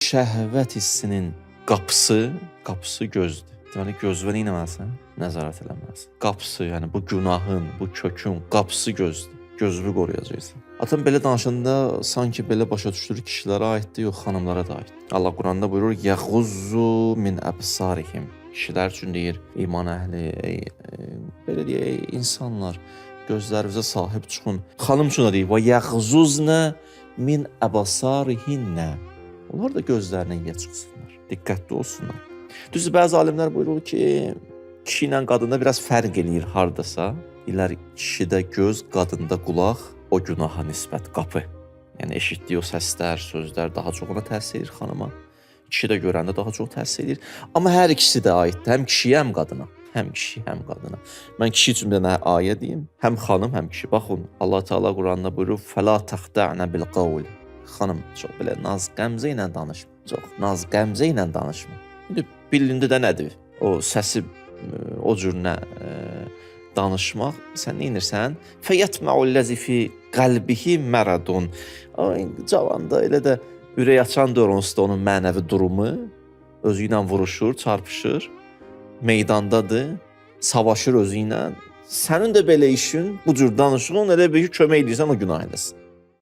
şəhvət hissinin qapısı gözdür. Deməli, gözünə nə etməlisən? Nəzarət eləməlisən. Qapısı, yəni bu günahın, bu kökün qapısı gözdür. Gözünü qoruyacaqsan. Atam belə danışanda sanki belə başa düşdürür kişilərə aiddir, yox xanımlara da aid. Allah Quranda buyurur: "Yəğuzzu min əbsarihim." Kişilər üçün deyir, iman əhli, belə deyək, insanlar gözlərinizə sahib çıxın. Xanım üçün də deyir: "Və yəğzuznə min əbsarihinnə." Onlar da gözlərinə yə çıxsınlar. Diqqətli olsunlar. Düzdür, bəzi alimlər buyurur ki, kişi ilə qadında biraz fərq eləyir hardasa. İlər kişidə göz, qadında qulaq, o günaha nisbət qapı. Yəni eşitdiyi o səslər, sözlər daha çox ona təsir edir xanıma. Kişi də görəndə daha çox təsir edir. Amma hər ikisi də aiddir. Həm kişiyə, həm qadına. Həm kişi, həm qadına. Mən kişi üçün bir dənə ayə deyim. Həm xanım, həm kişi. Baxın, Allah Teala Quranda buyurur: "Fəla təxda'na bil qawl." Xanım, çox belə naz qəmzə ilə danışma. Çox naz qəmzə ilə danışma. İndi bilindi də nədir? O səsi o cür nə danışmaq. Sən nə edirsən? Fəyətməullazi fi qalbihi maradun. Cavanda elə də ürək açan onsuz da onun mənəvi durumu özü ilə vuruşur, çarpışır, meydandadır, savaşır özü ilə. Sənin də belə işin, bu cür danışığın elə bir kömək edirsən o günah eləsin.